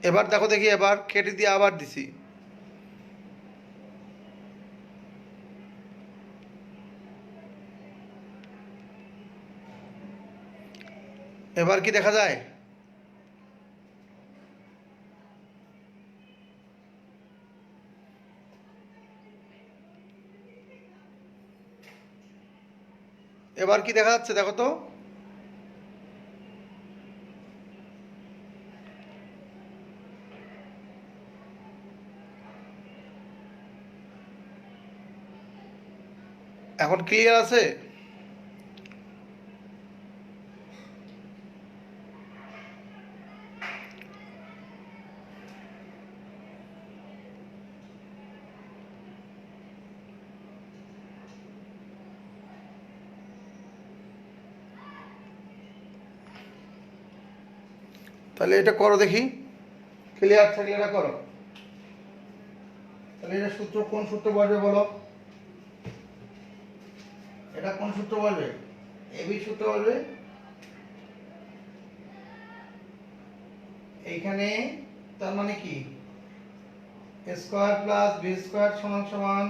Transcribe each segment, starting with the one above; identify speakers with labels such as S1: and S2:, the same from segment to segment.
S1: এবার দেখো দেখি, এবার কেটে দিয়ে আবার দিছি। এবার কি দেখা যায়? এবার কি দেখা যাচ্ছে দেখো তো? এখন ক্লিয়ার আছে? তাহলে এটা করো দেখি, ক্লিয়ার থাকলে এটা করো। তাহলে এটা সূত্র কোন সূত্র বলবে বলো? এটা কোন সূত্র বলবে? এবি সূত্র বলবে। এইখানে তার মানে কি, A square plus B square সমান সমান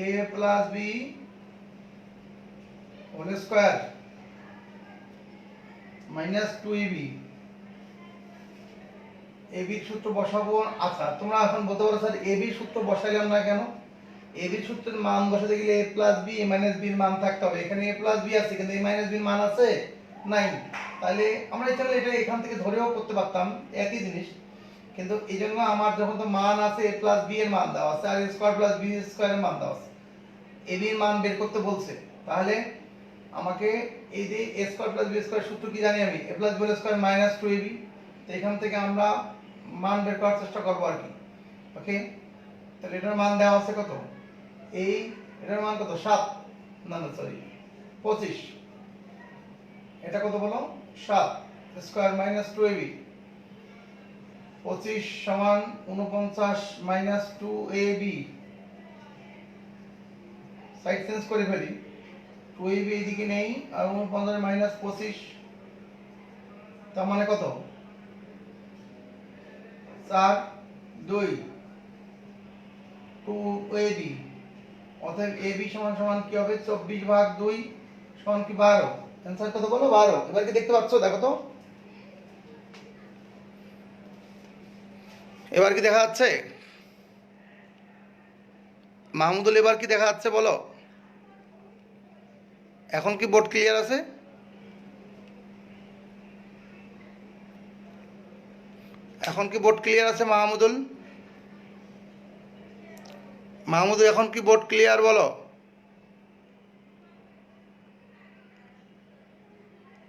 S1: A plus B whole square minus 2ab। এবির সূত্র বসাবো। আচ্ছা, তোমরা এখন বলতে পারো স্যার এবির সূত্র বসাইলাম না কেন? এবির সূত্রের মান বসাতে গেলে এ প্লাস বি এ মাইনাস বির মান থাকতে হবে। এখানে এ প্লাস বি আছে কিন্তু এ মাইনাস বির মান আছে নাই। তাহলে আমরা এখানে এটা এখান থেকে ধরেও করতে পারতাম, একই জিনিস। কিন্তু এই জন্য আমার যখন তো মান আছে এ প্লাস বি এর মান দেওয়া আছে আর এ স্কোয়ার প্লাস বি স্কোয়ার এর মান দেওয়া আছে, এ বির মান বের করতে বলছে। তাহলে আমাকে এই যে a square plus B square সূত্র কি জানি আমি, a plus B square minus 2ab। তো এখান থেকে আমরা মান বের করার চেষ্টা করবো আর কি। ওকে, তাহলে এটার মান দেওয়া আছে কত? এই এটার মান কত? 7, না না সরি 25। এটা কত বলো? 7 স্কয়ার মাইনাস 2ab। 25 সমান 49 মাইনাস 2ab। সাইড চেঞ্জ করে ফেলি, 2ab এইদিকে নেই আর 49 মাইনাস 25, তার মানে কত? 4 2 2ab। অতএব ab সমান সমান কি হবে? 24 ভাগ 2 সমান কি 12। অ্যানসার কত বলো? 12। এবার কি দেখতে পাচ্ছ? দেখো তো, এবার কি দেখা যাচ্ছে? মাহমুদুল এবার কি দেখা যাচ্ছে বলো? এখন কি বোর্ড ক্লিয়ার আছে? এখন কি বোর্ড ক্লিয়ার আছে মাহমুদুল? মাহমুদুল এখন কি বোর্ড ক্লিয়ার বলো?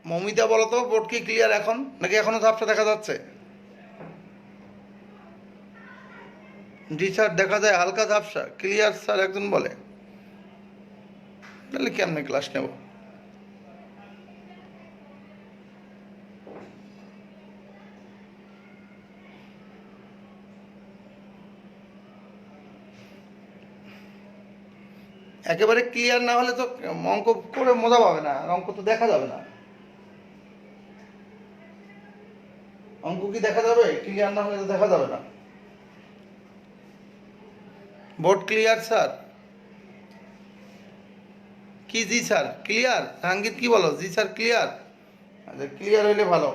S1: মমিতা বলো তো, বোর্ড কি ক্লিয়ার এখন নাকি এখনো ঝাপসা দেখা যাচ্ছে? জি স্যার, দেখা যায় হালকা ঝাপসা। ক্লিয়ার স্যার একজন বলে। তাহলে কেমনে ক্লাস নেব? একেবারে ক্লিয়ার না হলে তো অঙ্ক করে মজা পাবে না, অঙ্ক তো দেখা যাবে না। অঙ্ক কি দেখা যাবে? ক্লিয়ার না হলে তো দেখা যাবে না। Board clear sir? কি জি স্যার ক্লিয়ার? জাহাঙ্গীর কি বলো? জি স্যার ক্লিয়ার? আচ্ছা, ক্লিয়ার হইলে ভালো।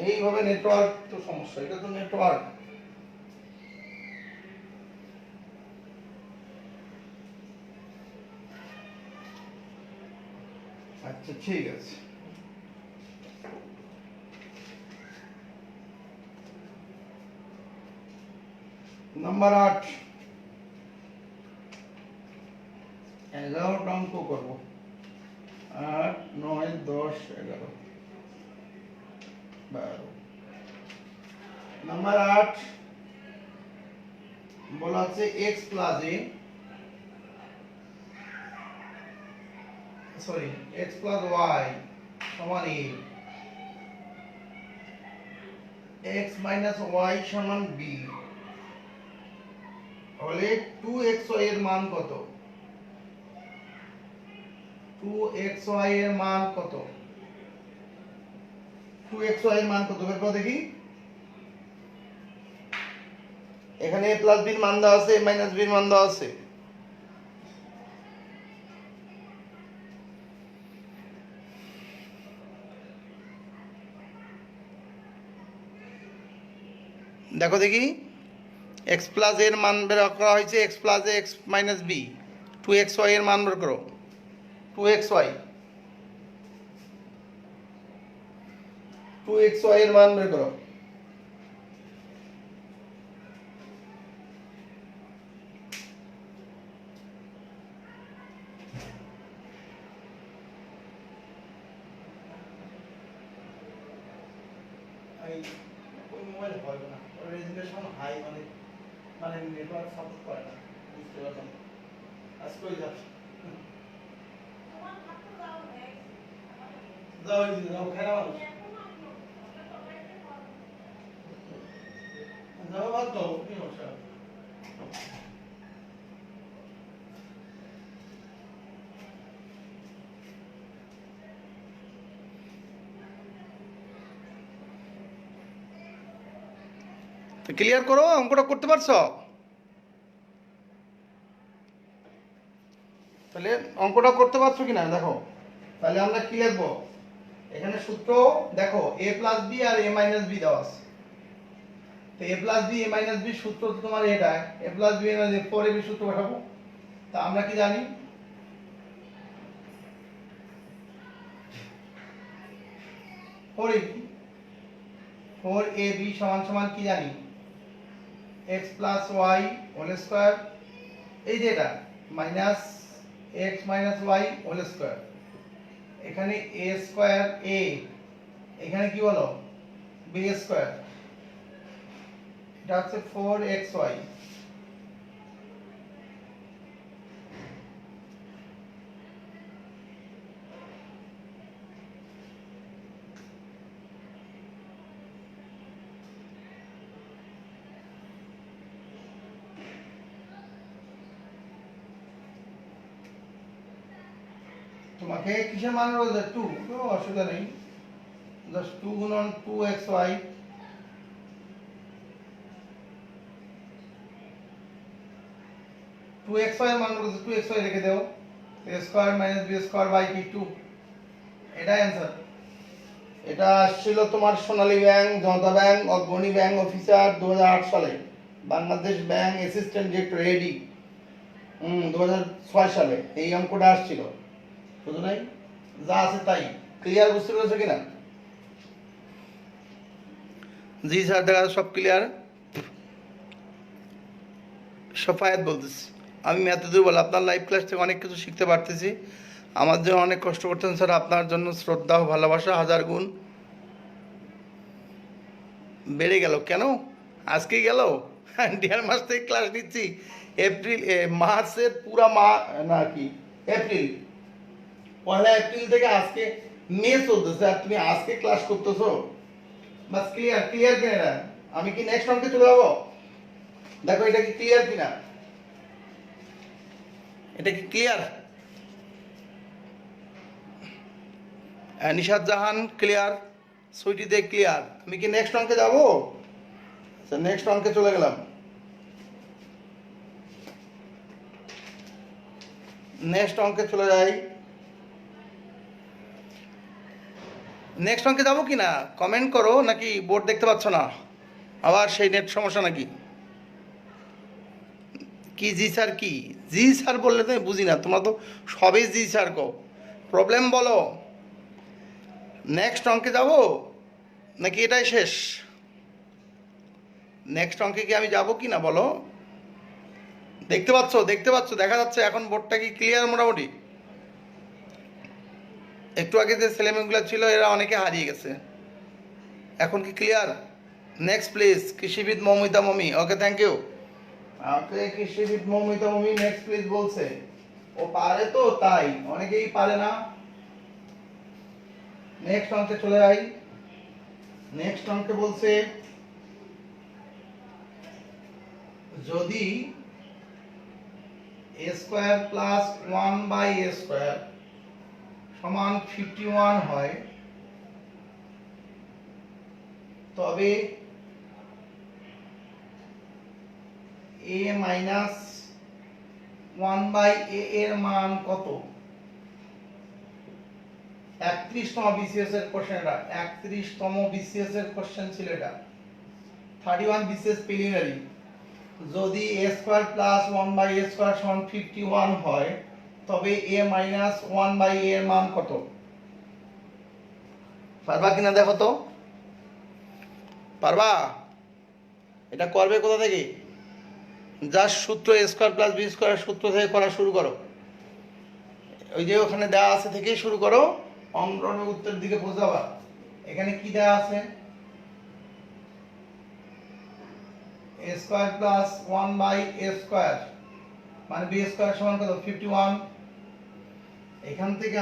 S1: এইভাবে নেটওয়ার্ক তো সমস্যা, এটা তো নেটওয়ার্ক। আচ্ছা ঠিক আছে। নাম্বার 8, 11টা অঙ্ক করবো। 8 9 10 11 12। নাম্বার 8 বলা আছে x plus a, sorry x plus y সমান a, x মাইনাস y সমান b হলে 2xy এর মান কত? 2xy এর মান কত? 2xy এর মান কত বের করো দেখি। এখানে a প্লাস বির মান দেওয়া আছে, a মাইনাস বির মান দেওয়া আছে। দেখো দেখি, এক্স প্লাস এর মান বের করা হয়েছে, x plus x minus b, 2xy এর মান বের করো, 2xy 2xy এর মান বের করো। ওই মোবাইলে হয় না, ওর রেজুলেশন হাই, মানে নেটওয়ার্ক সাপোর্ট করে না, বুঝতে পারলাম। আজকে ওই যাচ্ছে, যাও যাও খেলা মানুষ, যাও বাদ দাও, কি সমস্যা? তো ক্লিয়ার করো, অঙ্কটা করতে পারছো? তাহলে অঙ্কটা করতে পারছো কিনা দেখো। তাহলে আমরা কি লিখবো এখানে? সূত্র দেখো, a প্লাস বি আর a মাইনাস বি দেওয়া আছে। তো a plus b a minus b সূত্র তো তোমার এটা, a প্লাস বি এর 4ab সূত্র বসাবো। তা আমরা কি জানি? 4ab সমান সমান কি জানি? x plus y whole square, এই যে এটা minus x minus y whole square, এখানে a স্কয়ার a, এখানে কি হলো b স্কয়ার, এটা হচ্ছে 4xy। তোমাকে কিসের মান রয়েছে? 2, কোনো অসুবিধা নেই, জাস্ট 2 গুণন 2xy, এর মান রয়েছে 2xy রেখে দাও, a square minus b square by কি 2, এটা অ্যানসার। এটা আসছিল তোমার Sonali bank, Janata bank, Agrani bank officer 2008 সালে, Bangladesh bank assistant director AD 2006 সালে এই অঙ্কটা আসছিল। বুঝো নাই? যা আছে তাই। ক্লিয়ার বুঝতে পেরেছো কিনা? জি স্যার, দেখা সব ক্লিয়ার। সফায়েত বলতেছি, আমি ম্যাথে দুর্বল, আপনার লাইভ ক্লাস থেকে অনেক কিছু শিখতে পারতেছি। আমার জন্য অনেক কষ্ট করতেন স্যার, আপনার জন্য শ্রদ্ধা ও ভালোবাসা হাজার গুণ বেড়ে গেল। কেন আজকে গেল? দেড় মাস থেকে ক্লাস নিচ্ছি, এপ্রিল মার্চের পুরা না কি এপ্রিল, 1 এপ্রিল থেকে আজকে মে চলতেছে, আর তুমি আজকে ক্লাস করতেছো? বাস ক্লিয়ার, ক্লিয়ার কিনা এটা? আমি কি নেক্সট অঙ্কে চলে যাবো? দেখো এটা কি ক্লিয়ার কিনা, এটা কি ক্লিয়ার? নিশাদ জাহান ক্লিয়ার, সুইটিতে ক্লিয়ার। আমি কি নেক্সট অঙ্কে যাবো? আচ্ছা, নেক্সট অঙ্কে চলে গেলাম। নেক্সট অঙ্কে চলে যাই। নেক্সট অঙ্কে যাবো কি না কমেন্ট করো, নাকি বোর্ড দেখতে পাচ্ছ না? আবার সেই নেট সমস্যা নাকি? কি জি স্যার? কি জি স্যার বললে তো বুঝি না, তোমরা তো সবই জি স্যার কো। প্রবলেম বলো, নেক্সট অঙ্কে যাব নাকি এটাই শেষ? নেক্সট অঙ্কে কি আমি যাব কি না বলো? দেখতে পাচ্ছ, দেখতে পাচ্ছ, দেখা যাচ্ছে এখন বোর্ডটা কি ক্লিয়ার মোটামুটি? একটু আগে যে ছেলেমেয়েগুলো ছিল এরা অনেকে হারিয়ে গেছে, এখন কি ক্লিয়ার? নেক্সট প্লিজ, কৃষিবিদ Moumita Momi, okay thank you. Okay কৃষিবিদ মৌমিতা মমি নেক্সট প্লিজ বলছে, ও পারে তো তাই, অনেকেই পারে না। নেক্সট অঙ্কে চলে যাই। নেক্সট অঙ্কে বলছে যদি a square plus 1 by a square সমান 51 হয়, তবে এ মাইনাস 1/a এর মান কত? 31তম বিসিএস এর কোশ্চেন এটা, 31তম বিসিএস এর কোশ্চেন ছিল এটা, 31 বিসিএস প্রিলিমিনারি। যদি a square plus 1/a square সমান 51 হয় তবে a মাইনাস 1/a এর মান কত? পারবা কিনা দেখো তো, পারবা? এটা করবে কোথা থেকে? জাস্ট সূত্র a square plus b square সূত্র থেকে করা শুরু করো, ওই যে ওখানে দেওয়া আছে থেকেই শুরু করো, অঙ্কনের উত্তরের দিকে পৌঁছাবা। এখানে কি দেওয়া আছে? a square plus 1/a square মানে b স্কয়ার সমান কত? 51। এখান থেকে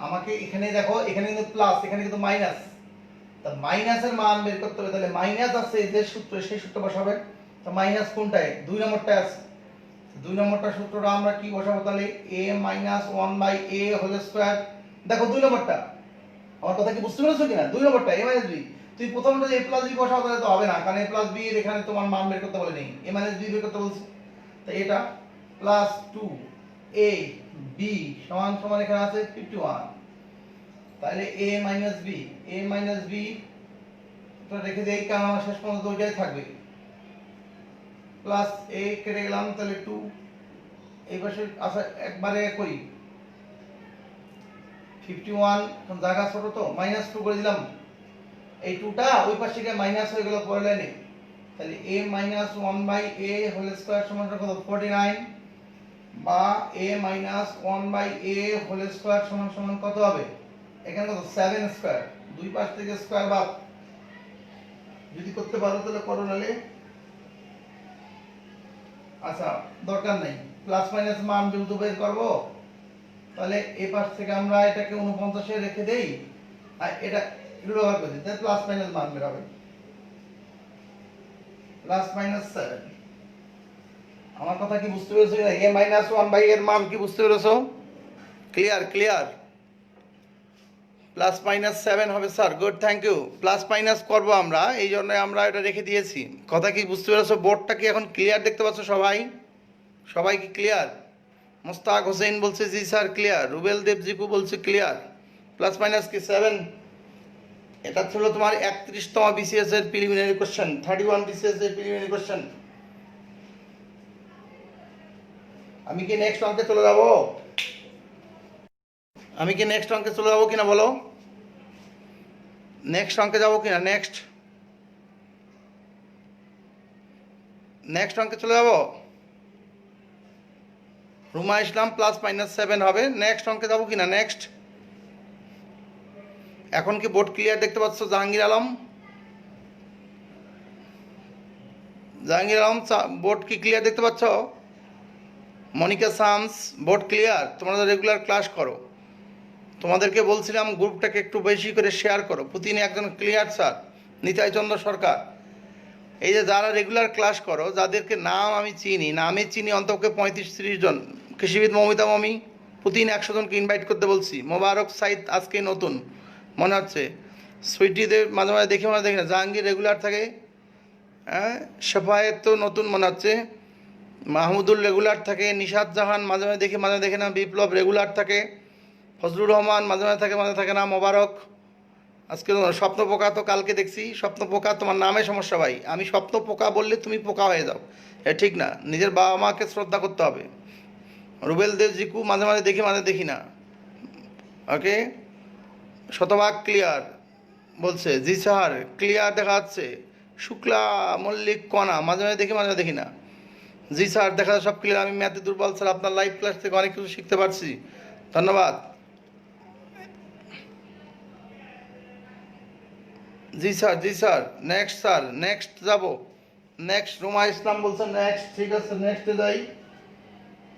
S1: আমাকে এখানে দেখো, এখানে কিন্তু প্লাস, এখানে কিন্তু মাইনাস, তা মাইনাসের মান বের করতে হবে। তাহলে মাইনাস আছে যে সূত্র, সেই সূত্র বসাবে। তো মাইনাস কোনটায়? 2 নম্বরটায় আছে। 2 নম্বরটা সূত্রটা আমরা কি বসাবো তাহলে? a minus 1/a whole square. দেখো 2 নম্বরটা, আমার কথা কি বুঝতে পেরেছো কিনা? 2 নম্বরটা a মাইনাস b। তুই প্রথমটা যে a প্লাস b বসাও তাহলে তো হবে না, কারণ a প্লাস b এর এখানে তোমার মান বের করতে বলে নেই, a মাইনাস b বের করতে বলছে। তো এটা প্লাস 2a b সমান সমান এখানে আছে 51। তাহলে a মাইনাস b তো রেখে দেই, কারণ আমার শেষ পর্যন্ত ওইটাই থাকবে। প্লাস a কেটে গেলাম, তাহলে 2 এই পাশে আচ্ছা একবারে করি 51, এখন জায়গা ছোট তো মাইনাস 2 করে দিলাম। এই 2টা ওই পাশে গিয়ে মাইনাস হয়ে গেল পরের লাইনে। তাহলে a minus 1/a whole square সমান কত? 49, বা a minus 1/a whole square সমান সমান কত হবে? এখানে কত? 7 স্কয়ার। দুই পাশ থেকে স্কয়ার বাদ, যদি করতে পারো তাহলে করো, নালে আচ্ছা দরকার নাই। প্লাস মাইনাস মান যেহেতু বের করবো, তাহলে এই পাশ থেকে আমরা এটাকে 49 এ রেখে দেই, আর এটা ব্যবহার করে দিই, তাহলে প্লাস মাইনাস মান বের হবে প্লাস মাইনাস 7। আমার কথা কি বুঝতে পেরেছো? a মাইনাস 1/a এর মান কি বুঝতে পেরেছো? ক্লিয়ার? প্লাস মাইনাস 7 হবে sir, good, thank you. Plus minus করবো আমরা, এই জন্য আমরা এটা রেখে দিয়েছি। কথা কি বুঝতে পেরেছো? বোর্ডটা কি এখন ক্লিয়ার দেখতে পাচ্ছ সবাই কি ক্লিয়ার? মোস্তাক হোসেন বলছে জি স্যার ক্লিয়ার, রুবেল দেব জিপু বলছে ক্লিয়ার। প্লাস মাইনাস কি 7? এটা ছিল তোমার 31তম বিসিএস এর প্রিলিমিনারি কোশ্চেন, 31 বিসিএস এর প্রিলিমিনারি কোশ্চেন। আমি কি নেক্সট অঙ্কে চলে যাব? কিনা বলো? নেক্সট অঙ্কে যাবো কিনা? নেক্সট অঙ্কে চলে যাব। রুমা ইসলাম প্লাস মাইনাস 7 হবে। নেক্সট অঙ্কে যাবো কিনা? নেক্সট। এখন কি বোর্ড ক্লিয়ার দেখতে পাচ্ছ? জাহাঙ্গীর আলম বোর্ড কি ক্লিয়ার দেখতে পাচ্ছ? Monica Shams board clear? তোমরা রেগুলার ক্লাস করো, তোমাদেরকে বলছিলাম গ্রুপটাকে একটু বেশি করে শেয়ার করো। পুতিন একজন ক্লিয়ার স্যার, নিতাই চন্দ্র সরকার, এই যে যারা রেগুলার ক্লাস করো, যাদেরকে নাম আমি চিনি অন্তপক্ষে 35-30 জন। কৃষিবিদ মমিতা মমি, পুতিন 100 জনকে ইনভাইট করতে বলছি। মোবারক সাইদ আজকে নতুন মনে হচ্ছে, সুইটিদের মাঝে মাঝে দেখি না। জাহাঙ্গীর রেগুলার থাকে, হ্যাঁ, শেফায়েত তো নতুন মনে হচ্ছে, মাহমুদুল রেগুলার থাকে, নিশাত জাহান মাঝে মাঝে দেখি না, বিপ্লব রেগুলার থাকে, ফজলুর রহমান মাঝে থাকে না, মোবারক। আজকে স্বপ্ন পোকা তো কালকে দেখছি, স্বপ্ন পোকা তোমার নামে সমস্যা ভাই। আমি স্বপ্ন পোকা বললে তুমি পোকা হয়ে যাও, এটা ঠিক না। নিজের বাবা মাকে শ্রদ্ধা করতে হবে। রুবেল দেব জিকু মাঝে দেখি না, ওকে। শতভাগ ক্লিয়ার বলছে, জি স্যার ক্লিয়ার দেখা যাচ্ছে। শুক্লা মল্লিক কণা মাঝে দেখি না, জি স্যার দেখা যায় সব ক্লিয়ার। আমি ম্যাথে দুর্বল স্যার, আপনার লাইভ ক্লাস থেকে অনেক কিছু শিখতে পারছি, ধন্যবাদ। জি স্যার নেক্সট যাব। নেক্সট রুমা ইসলাম বলছে নেক্সট, ঠিক আছে নেক্সটে যাই।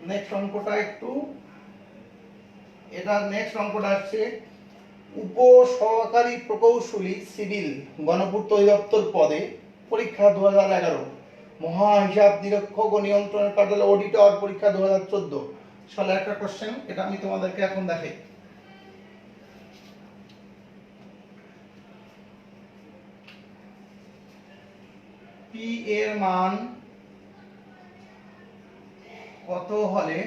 S1: নেক্সট অঙ্কটা একটু, এটা নেক্সট অঙ্কটা আসছে উপ সহকারী প্রকৌশলী সিভিল গণপূর্ত অধিদপ্তর পদে পরীক্ষা 2011, মহা হিসাব নিরীক্ষক ও নিয়ন্ত্রণের কার্যালয় অডিটর পরীক্ষা 2014 সালে একটা কোশ্চেন। এটা আমি তোমাদেরকে এখন দেখাই। পি এর মান কত হলে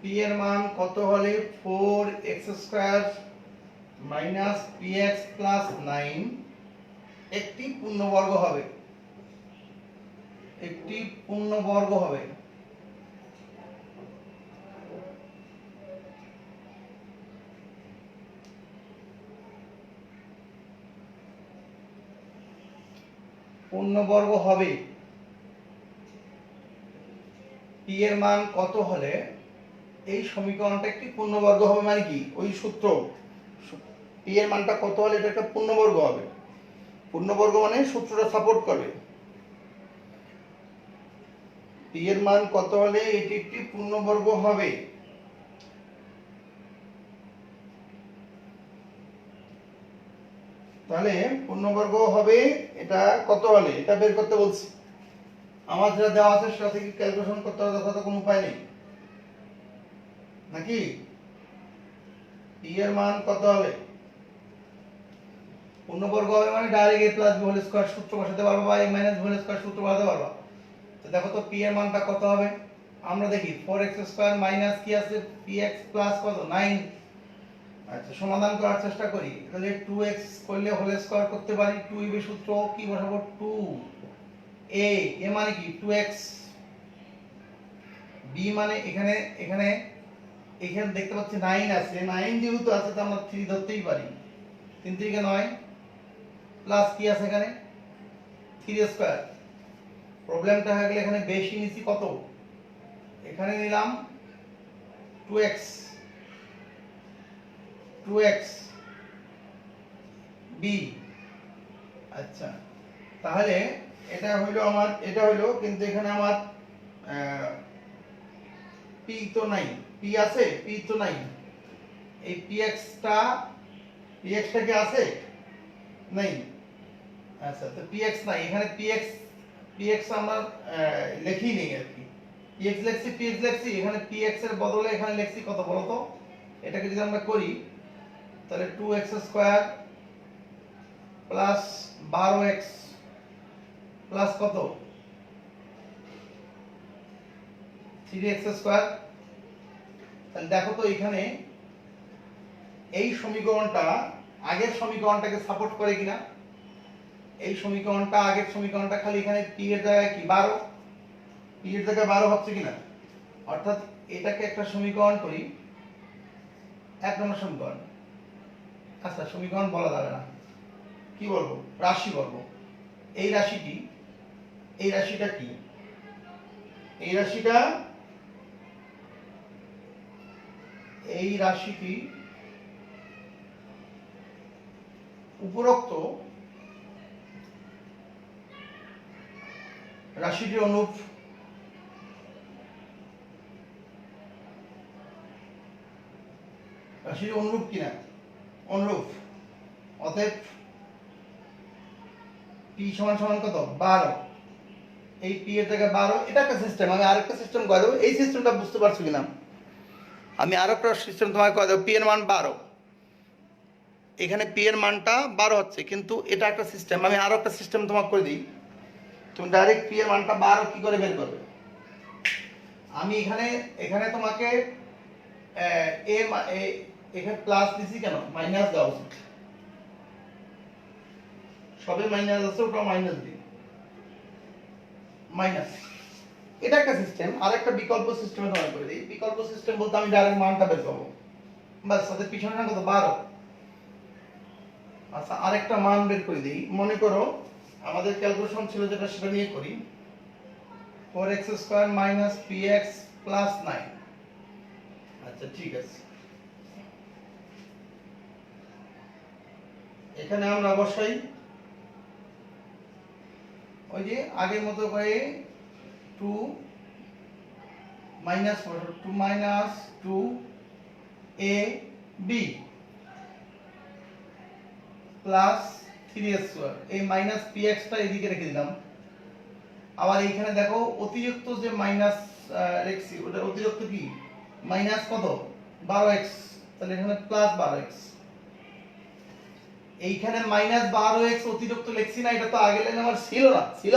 S1: পি এর মান কত হলে 4x² মাইনাস px প্লাস 9 একটি পূর্ণবর্গ হবে, একটি পূর্ণবর্গ হবে। পূর্ণবর্গ হবে পি এর মান কত হলে এই সমীকরণটা একটি পূর্ণবর্গ হবে, মানে কি ওই সূত্র পি এর মানটা কত হলে এটা একটা পূর্ণবর্গ হবে। পূর্ণবর্গ মানে সূত্রটা সাপোর্ট করবে। পি এর মান কত হলে এটি একটি পূর্ণবর্গ হবে। তাহলে পূর্ণবর্গ হবে এটা কত হলে, এটা বের করতে বলছি। আমার যেটা দেওয়া আছে সেটা থেকে ক্যালকুলেশন করতে হবে, তথা কোনো উপায় নেই নাকি। পি এর মান কত হবে, পূর্ণবর্গ হবে মানে direct a plus b whole square সূত্র বসাতে পারবো, বা a minus b whole square সূত্র বসাতে পারবো। তো দেখো তো পি এর মানটা কত হবে, আমরা দেখি 4x² মাইনাস কি আছে px প্লাস কত 9। আচ্ছা সমাধান করার চেষ্টা করি। তাহলে 2x করলে হোল স্কয়ার করতে পারি, 2ab সূত্র কি বসাবো 2a, a মানে কি 2x, b মানে এখানে এখানে এখানে দেখতে পাচ্ছি 9 আছে, 9 যেহেতু আছে তো আমরা 3 ধরতেই পারি, 3 থেকে 9 প্লাস কি আছে এখানে 3² প্রবলেমটা হয়ে গেলে এখানে বেশি নিছি কত, এখানে নিলাম 2x b। আচ্ছা তাহলে এটা হইলো আমার, এটা হইলো, কিন্তু এখানে আমার p তো নাই, p আছে p তো নাই, এই px টা কি আছে নাই। আচ্ছা তো px নাই, এখানে px আমরা লিখি নেই আর কি, px লিখছি, এখানে px এর বদলে এখানে লিখছি কত বলো তো, এটাকে যদি আমরা করি তাহলে 2x² প্লাস 12x প্লাস কত 3x²। তাহলে দেখো তো এখানে এই সমীকরণটা আগের সমীকরণটাকে সাপোর্ট করে কিনা। এই সমীকরণটা আগের সমীকরণটা খালি এখানে p এর জায়গায় কি 12, p এর জায়গায় 12 হচ্ছে কিনা, অর্থাৎ এটাকে একটা সমীকরণ করি, এক নম্বর সমীকরণ। আচ্ছা সমীকরণ বলা যাবে না, কি বলবো রাশি বলবো। এই রাশিটা কি, এই রাশিটি উপরোক্ত রাশিটির অনুরূপ। রাশির অনুরূপ কিনা, অনুরূপ। অতএব p সমান সমান কত 12, এই p এর জায়গায় 12, এটা একটা সিস্টেম। আমি আরেকটা সিস্টেম করে দেবো, এই সিস্টেমটা বুঝতে পারছো কিনা, আমি আরেকটা সিস্টেম তোমাকে করে দেবো। p এর মান 12, এখানে p এর মানটা 12 হচ্ছে, কিন্তু এটা একটা সিস্টেম। আমি আরো একটা সিস্টেম তোমাকে করে দিই, তুমি ডাইরেক্ট p এর মানটা 12 কি করে বের করবে। আমি এখানে তোমাকে এখানে প্লাস দিছি কেন, মাইনাস দেওয়া উচিত, সবে মাইনাস আছে ওটা মাইনাস দিই, মাইনাস। এটা একটা সিস্টেম। আরেকটা বিকল্প সিস্টেমে তোমাকে করে দিই। বিকল্প সিস্টেম বলতে আমি ডাইরেক্ট মানটা বের করব, বাস তাদের পিছনে না কত 12। আচ্ছা আরেকটা মান বের করে দিই, মনে করো আমাদের ক্যালকুলেশন ছিল যেটা সেটা নিয়ে করি, 4x² মাইনাস px প্লাস 9। আচ্ছা ঠিক আছে, এখানে আমরা বসাই ওই যে আগের মতো করে 2 মাইনাস 2ab প্লাস 3s², এই মাইনাস px টা এদিকে রেখে দিলাম। আবার এইখানে দেখো অতিরিক্ত যে মাইনাস রেখছি, ওটা অতিরিক্ত কি মাইনাস কত 12x, তাহলে এখানে প্লাস 12x। এইখানে মাইনাস 12x অতিরিক্ত লিখছি না, এটা তো আগের লাইনে আমার ছিল না, ছিল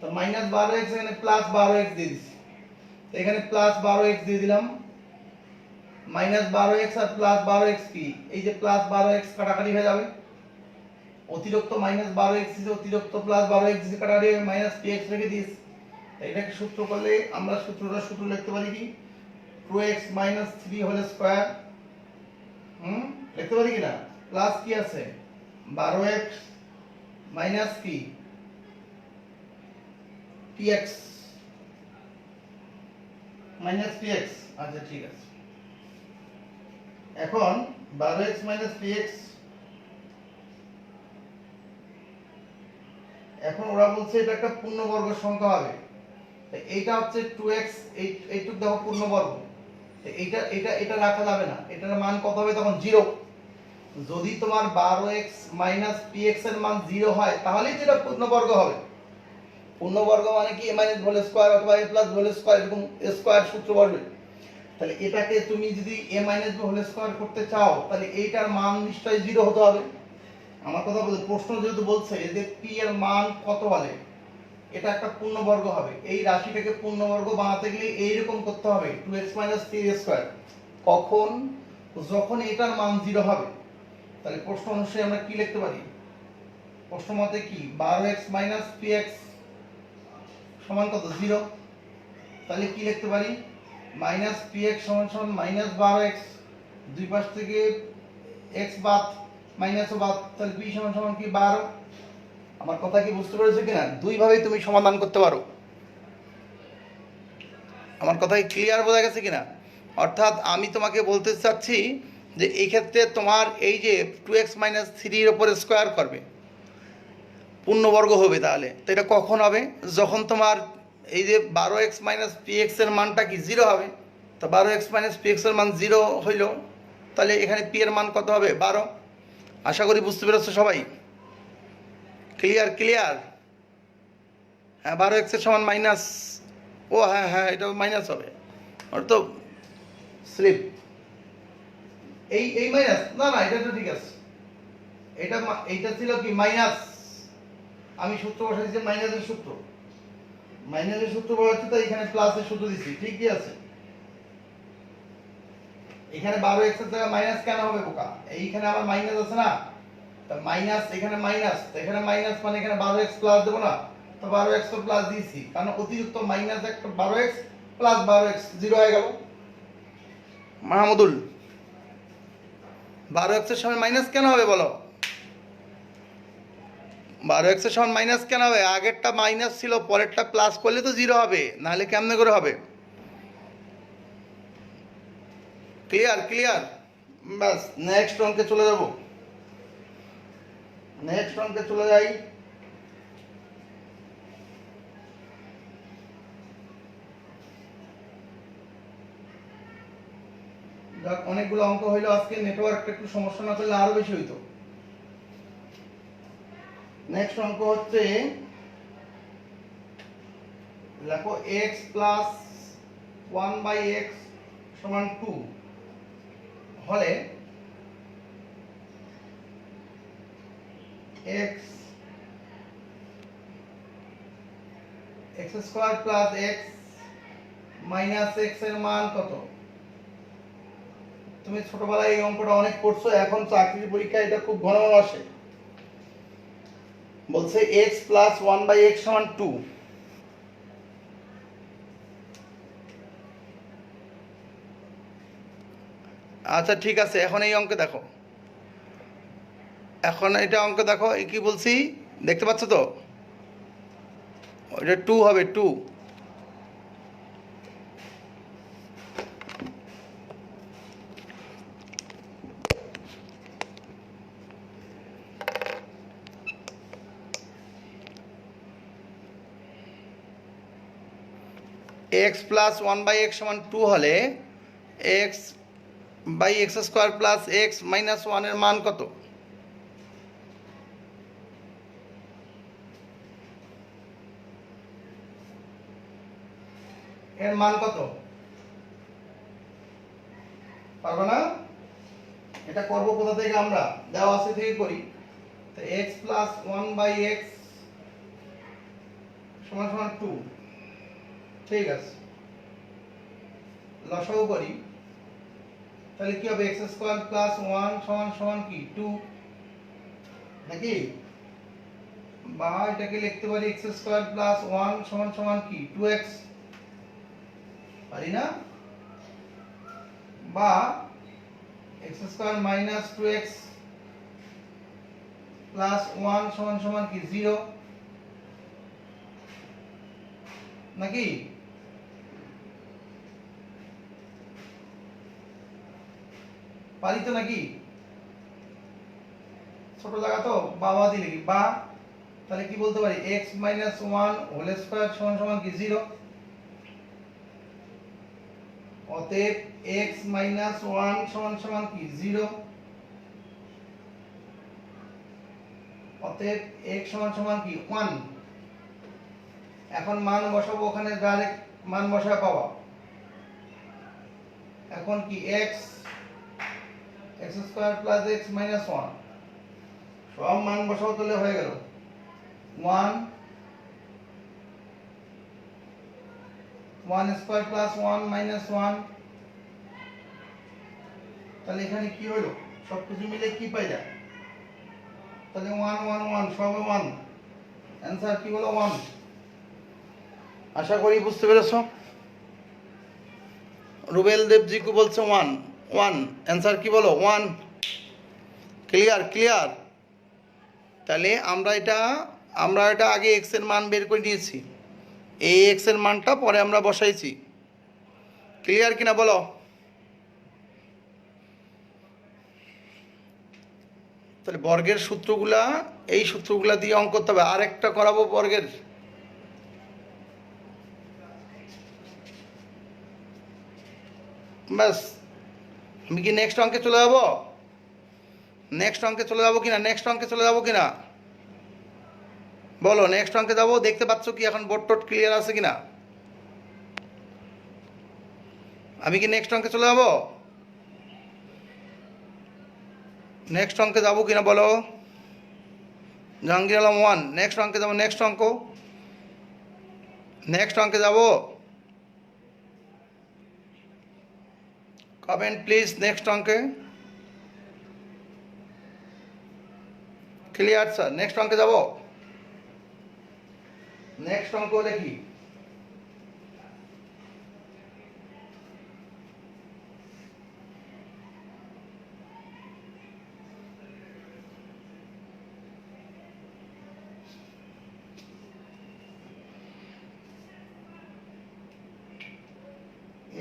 S1: তো মাইনাস 12x এখানে প্লাস 12x দিয়ে দিছি, তো এখানে প্লাস 12x দিয়ে দিলাম। মাইনাস 12x আর প্লাস 12x কি, এই যে প্লাস 12x কাটাকাটি হয়ে যাবে, অতিরিক্ত মাইনাস 12x দিছে, অতিরিক্ত প্লাস 12x দিছে, কাটাকাটি হয়ে মাইনাস px রেখে দিয়েছি। এটাকে সূত্র করলে আমরা সূত্র লিখতে পারি কি 2x 3 হোল স্কয়ার, লিখতে পারি কি না, প্লাস কি আছে 12x মাইনাস কি px মাইনাস px। আচ্ছা ঠিক আছে, এখন 12x মাইনাস px, এখন ওরা বলছে এটা একটা পূর্ণবর্গ সংখ্যা হবে, এইটা হচ্ছে 2x, এইটুক দেখো পূর্ণবর্গ, এইটা এটা এটা রাখা যাবে না, এটার মান কত হবে তখন 0। যদি তোমার 12x মাইনাস px এর মান 0 হয় তাহলেই এটা পূর্ণবর্গ হবে। পূর্ণবর্গ মানে কি a মাইনাস হোল স্কয়ার অথবা a প্লাস হোল স্কয়ার, এরকম স্কয়ার সূত্র বলবে। তাহলে এটাকে তুমি যদি a মাইনাস হোল স্কয়ার করতে চাও তাহলে এইটার মান নিশ্চয়ই 0 হতে হবে। আমার কথা বলতে, প্রশ্ন যেহেতু বলছে যে p এর মান কত বলে, এটা একটা পূর্ণবর্গ হবে, এই রাশিটাকে পূর্ণবর্গ বানাতে গেলে এইরকম করতে হবে 2x 3 স্কয়ার। কখন, যখন এটার মান 0 হবে। তাহলে প্রশ্ন অনুসারে আমরা কি লিখতে পারি, প্রশ্ন মতে কি 12x px সমান কত 0, তাহলে কি লিখতে পারি মাইনাস px সমান সমান মাইনাস 12x, দুই পাশ থেকে x বাদ মাইনাস বাদ, তাহলে p সমান সমান কি 12। আমার কথা কি বুঝতে পেরেছো কিনা, দুই ভাবেই তুমি সমাধান করতে পারো। আমার কথা কি ক্লিয়ার বোঝা গেছে কিনা, অর্থাৎ আমি তোমাকে বলতে চাচ্ছি যে এই ক্ষেত্রে তোমার এই যে 2x 3 এর উপরে স্কয়ার করবে পূর্ণবর্গ হবে, তাহলে তো এটা কখন হবে, যখন তোমার এই যে 12x px এর মানটা কি 0 হবে। তো 12x px এর মান 0 হইল, তাহলে এখানে p এর মান কত হবে 12। আশা করি বুঝতে পেরেছো সবাই, ক্লিয়ার ক্লিয়ার। হ্যাঁ 12x এর সমান মাইনাস, ও হ্যাঁ হ্যাঁ এটা মাইনাস হবে, ওর তো স্লিপ এই মাইনাস, না না এটা তো ঠিক আছে, এইটা ছিল কি মাইনাস, আমি সূত্র বসাইছি মাইনাসের সূত্র, মাইনাসের সূত্র বসাচ্ছি, তো এখানে প্লাসের সূত্র দিচ্ছি, ঠিকই আছে। এখানে 12x এর জায়গায় মাইনাস কেন হবে বোকা, এইখানে আমার মাইনাস আছে না, তো মাইনাস এখানে মাইনাস, তো এখানে মাইনাস মানে এখানে 12x প্লাস দেবো না, তো 12x তো প্লাস দিয়েছি, কারণ অতিরিক্ত মাইনাস একটা 12x প্লাস 12x 0 হয়ে গেল। মাহমুদুল 12x এর সময় মাইনাস কেন হবে বলো, 12x এর সমান মাইনাস কেন হবে, আগেরটা মাইনাস ছিল পরেরটা প্লাস করলে তো 0 হবে, নাহলে কেমনে করে হবে। ক্লিয়ার ক্লিয়ার, বাস নেক্সট অঙ্কে চলে যাব, নেক্সট অঙ্কে চলে যাই। অনেকগুলো অঙ্ক হইলো আজকে, নেটওয়ার্কটা একটু সমস্যা না করলে আরো বেশি হইতো। নেক্সট অঙ্ক হচ্ছে দেখো x প্লাস 1/x সমান 2 হলে x square plus x minus x এর মান কত। তুমি ছোটবেলায় এই অঙ্কটা অনেক করছো, এখন চাকরির পরীক্ষায় এটা খুব ঘন ঘন আসে। বলছে x প্লাস 1/x সমান 2, আচ্ছা ঠিক আছে, এখন এই অঙ্কে দেখো, এখন এটা অঙ্ক দেখো, কি বলছি দেখতে পাচ্ছ তো, এটা 2 হবে 2, x প্লাস 1/x সমান 2 হলে x by x square plus x minus 1 এর মান কত। এর মান কত পারবো না, এটা করব কোথা থেকে, আমরা দেওয়া আছে থেকে করি। তো x প্লাস 1/x সমান সমান 2। ঠিক আছে, লসাগু করি, তাহলে কি হবে? x² প্লাস 1 সমান সমান কি 2 নাকি? বা এটাকে লিখতে পারি x² প্লাস 1 সমান সমান কি 2x, পারি না? বা x² মাইনাস 2x প্লাস 1 সমান সমান কি 0 নাকি? পারি তো নাকি? ছোট জায়গা তো বাবা দিয়ে লিখি, বা তাহলে কি বলতে পারি? x মাইনাস 1 হোল স্কয়ার সমান সমান কি 0। অতএব x মাইনাস 1 সমান সমান কি 0। অতএব x সমান সমান কি 1। এখন মান বসাবো, ওখানে ডাইরেক্ট মান বসায় পাবা। এখন কি x square plus x minus 1 সব মান বসাও, তাহলে হয়ে গেল 1 স্কয়ার প্লাস 1 মাইনাস 1। তাহলে এখানে কি হলো? সবকিছু মিলে কি পাইলা? তাহলে 1 1 1 সব 1, অ্যানসার কি হলো 1। আশা করি বুঝতে পেরেছো। রুবেল দেবজিকু বলছে 1 1, অ্যানসার কি বলো? 1। Clear clear. তাহলে আমরা এটা আগে x এর মান বের করে নিয়েছি, এই x এর মানটা পরে আমরা বসাইছি। ক্লিয়ার কিনা বলো? তাহলে বর্গের সূত্রগুলা, এই সূত্রগুলা দিয়ে অঙ্ক করতে হবে। আরেকটা করাবো বর্গের। ব্যাস, আমি কি নেক্সট অঙ্কে চলে যাবো? নেক্সট অঙ্কে চলে যাবো কিনা? নেক্সট অঙ্কে চলে যাবো কিনা বলো? নেক্সট অঙ্কে যাবো। দেখতে পাচ্ছ কি এখন বোর্ড টোড ক্লিয়ার আছে কিনা? আমি কি নেক্সট অঙ্কে চলে যাবো? নেক্সট অঙ্কে যাবো কিনা বলো? জাহাঙ্গীর আলম 1, নেক্সট অঙ্কে যাবো। নেক্সট অঙ্কে যাবো। কমেন্ট প্লিজ নেক্সট অঙ্কে। ক্লিয়ার স্যার, নেক্সট অঙ্কে যাবো। নেক্সট অঙ্ক দেখি।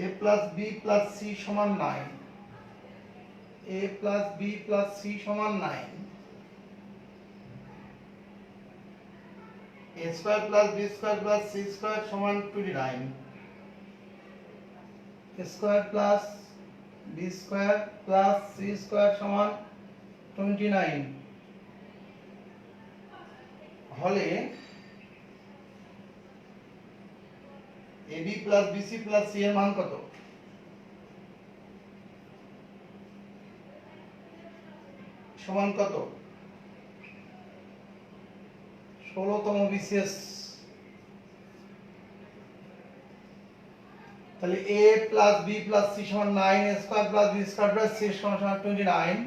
S1: a plus b plus c সমান 9, a plus b plus c সমান 9, a square plus b square plus c square সমান 29, a square plus b square plus c square সমান 29 হলে ab plus bc plus c এর মান কত? সমান কত? 16তম বিসিএস। তাহলে a plus b plus c সমান 9, a square plus b square plus c সমান 29।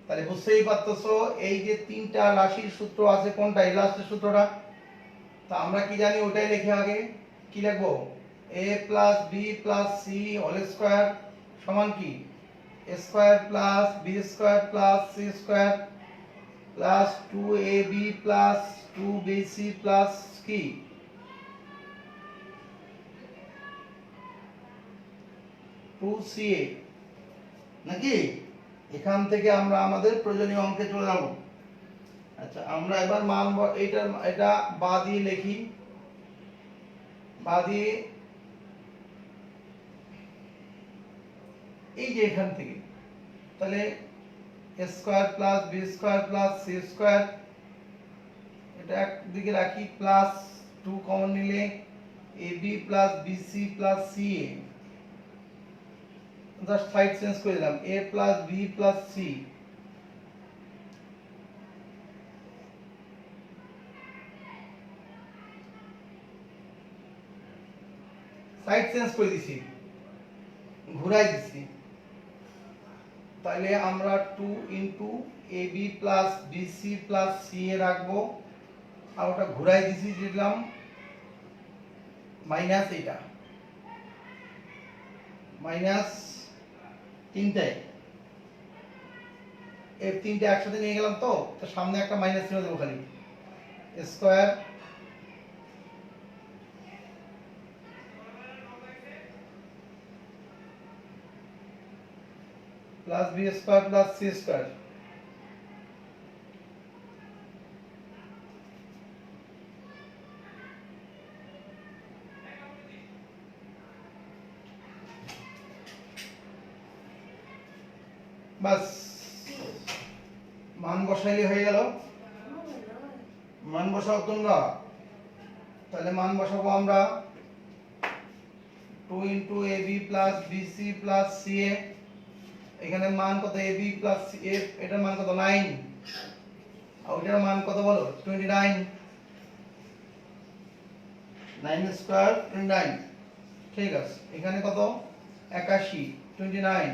S1: তাহলে বুঝতেই পারতেছো এই যে তিনটা রাশির সূত্র আছে, কোনটা? এই লাস্টের সূত্রটা। তা আমরা কি জানি ওটাই লিখে আগে। কি লিখবো? a plus b plus c whole square সমান কি a square plus b square plus c square plus 2ab plus 2bc plus কি 2ca নাকি? এখান থেকে আমরা আমাদের প্রয়োজনীয় অঙ্কে চলে যাব। আচ্ছা, আমরা এবার মান এটা বা দিয়ে লিখি। বা দিয়ে এই যে এখান থেকে, তাহলে a square plus b square plus c square, এটা একদিকে রাখি, প্লাস 2 কমন নিলে ab plus bc plus ca, just side change করে দিলাম, a plus b plus c side change করে দিছি, ঘুরাই দিছি। তাহলে আমরা 2 into ab plus bc plus ca রাখবো, আর ওটা ঘুরাই দিছি, দিলাম মাইনাস, এটা মাইনাস তিনটায়, এই তিনটে একসাথে নিয়ে গেলাম, তো সামনে একটা মাইনাস চিহ্ন দেবো খালি, square plus B square plus c square. বাস মান বসাইলে হয়ে গেল। মান বসাও তোমরা, তাহলে মান বসাবো আমরা 2 into ab plus bc plus ca, এখানে মান কত, এবি প্লাস সিএ, এটার মান কত 9, আর ওটার মান কত বলো 29, 9 স্কয়ার 29, ঠিক আছে। এখানে কত 81, 29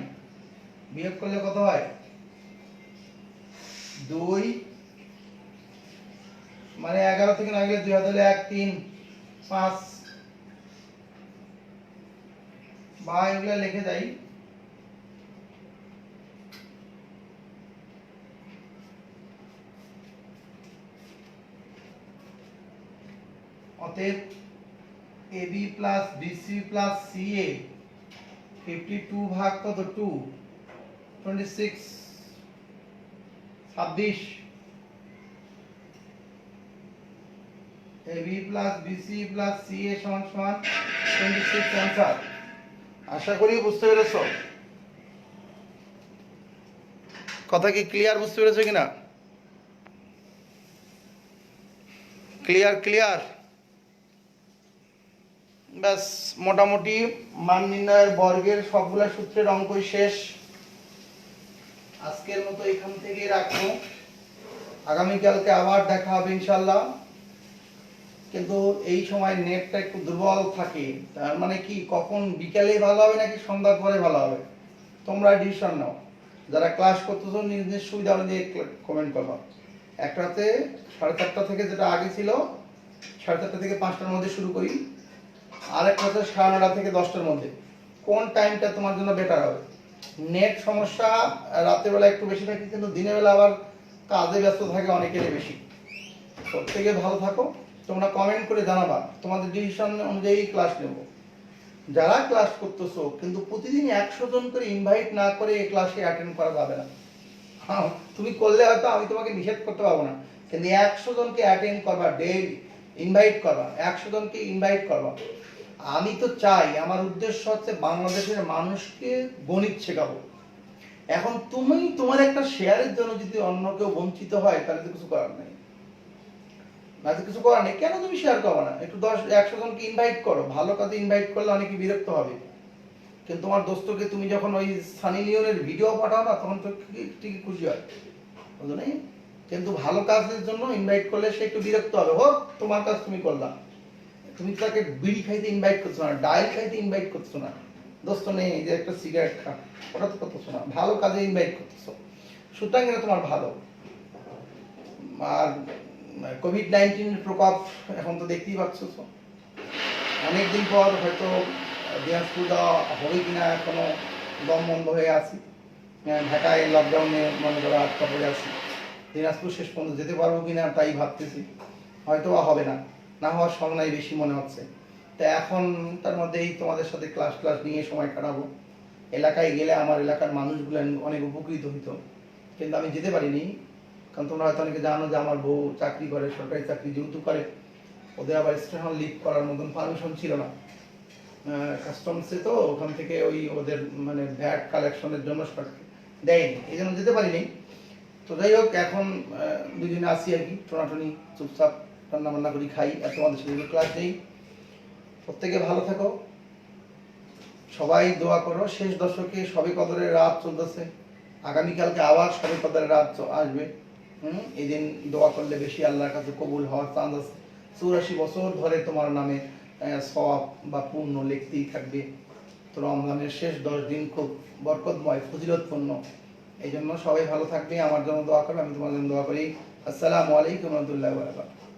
S1: বিয়োগ করলে কত হয় 2, মানে 11 থেকে 9 গেলে 2 হাতে 1 3 5, বা এগুলো লিখে যাই, অতএব ab plus bc plus ca 52 ভাগ কত 2, 26, 26, ab plus bc plus ca সমান সমান 26 आंसर। আশা করি বুঝতে পেরেছো, কথা কি ক্লিয়ার, বুঝতে পেরেছো কিনা? Clear clear. ব্যাস মোটামুটি মান নির্ণয়ের বর্গের সবগুলা সূত্রের অঙ্কই শেষ। আজকের মতো এখান থেকে রাখবো, আগামীকালকে আবার দেখা হবে ইনশাল্লাহ। কিন্তু এই সময় নেটটা একটু দুর্বল থাকে, তার মানে কি কখন বিকালে ভালো হবে নাকি সন্ধ্যার পরে ভালো হবে, তোমরা ডিসিশন নাও। যারা ক্লাস করতেছো নিজ নিজ সুবিধা অনুযায়ী কমেন্ট করবা। একটাতে 4:30 থেকে, যেটা আগে ছিল 4:30 থেকে 5টার মধ্যে শুরু করি, আর একটাতে 9:30 থেকে 10টার মধ্যে। কোন টাইমটা তোমার জন্য বেটার হবে? নেট সমস্যা রাতের বেলা একটু বেশি থাকে, কিন্তু দিনের বেলা আবার কাজে ব্যস্ত থাকে অনেকেরই বেশি। প্রত্যেকে ভালো থাকো, তোমরা কমেন্ট করে জানাবা, তোমাদের ডিসিশন অনুযায়ী ক্লাস নেব। যারা ক্লাস করতেছো কিন্তু প্রতিদিন 100 জন করে ইনভাইট না করে এই ক্লাসে অ্যাটেন্ড করা যাবে না। হ্যাঁ, তুমি করলে হয়তো আমি তোমাকে নিষেধ করতে পারবো না, কিন্তু 100 জনকে অ্যাটেন্ড করবা, ডেইলি ইনভাইট করবা, 100 জনকে ইনভাইট করবা। আমি তো চাই, আমার উদ্দেশ্য হচ্ছে বাংলাদেশের মানুষকে গণিত শেখাবো। এখন তুমি তোমার একটা শেয়ারের জন্য যদি অন্য কেউ বঞ্চিত হয়, তাহলে তো কিছু করার নেই, কিছু করার নেই। কেন তুমি শেয়ার করবে না? একটু 100 জনকে ইনভাইট করো, ভালো কাজে ইনভাইট করলে অনেকে বিরক্ত হবে, কিন্তু তোমার দোস্তকে তুমি যখন ওই সানি লিওনের ভিডিও পাঠাও না, তখন তো ঠিকই খুশি হয়, বুঝলো না? কিন্তু ভালো কাজের জন্য ইনভাইট করলে সে একটু বিরক্ত হবে। হোক, তোমার কাজ তুমি করলা, তুমি তাকে বিড়ি খাইতে ইনভাইট করছো না, ডাইল খাইতে ইনভাইট করছো না, দোস্ত নেই যে একটা সিগারেট খা, ওটা তো করতেছো না, ভালো কাজে ইনভাইট করতেছো, সুতরাং এটা তোমার ভালো। আর কোভিড-19 প্রকোপ এখন তো দেখতেই পাচ্ছ, অনেকদিন পর হয়তো দিনাজপুর যাওয়া হবে কিনা এখনো দম বন্ধ হয়ে আছি। ঢাকায় লকডাউনে মনে করো আটকা পড়ে আছি, দিনাজপুর শেষ পর্যন্ত যেতে পারবো কিনা তাই ভাবতেছি, হয়তো হবে না, না হওয়ার সম্ভাবনাই বেশি মনে হচ্ছে। তা এখন তার মধ্যেই তোমাদের সাথে ক্লাস নিয়ে সময় কাটাবো। এলাকায় গেলে আমার এলাকার মানুষগুলো অনেক উপকৃত হইতো, কিন্তু আমি যেতে পারিনি, কারণ তোমরা হয়তো অনেকে জানো যে আমার বউ চাকরি করে, সরকারি চাকরি যেহেতু করে, ওদের আবার স্টেশন লিভ করার মতন পারমিশন ছিল না কাস্টমসে, তো ওখান থেকে ওই ওদের মানে ভ্যাট কালেকশনের জন্য সরকার দেয়নি, এই জন্য যেতে পারিনি। তো যাই হোক, এখন দুদিনে আসি আর কি, টোনাটনি চুপচাপ রান্না বান্না করি, খাই, আর তোমাদের সাথে ক্লাস নেই। প্রত্যেকে ভালো থাকো, সবাই দোয়া করো। শেষ দশকে শবে কদরের রাত চলতেছে, আগামীকালকে আবার শবে কদরের রাত আসবে। এই দিন দোয়া করলে বেশি আল্লাহর কাছে কবুল হওয়ার চান্স আছে। 84 বছর ধরে তোমার নামে সওয়াব বা পুণ্য লিখতেই থাকবে। তো রমজানের শেষ 10 দিন খুব বরকতময়, ফজিলতপূর্ণ। এই জন্য সবাই ভালো থাকবে, আমার জন্য দোয়া করবে, আমি তোমার জন্য দোয়া করি। আসসালামু আলাইকুম ওয়া রাহমাতুল্লাহি ওয়া বারাকাতুহু।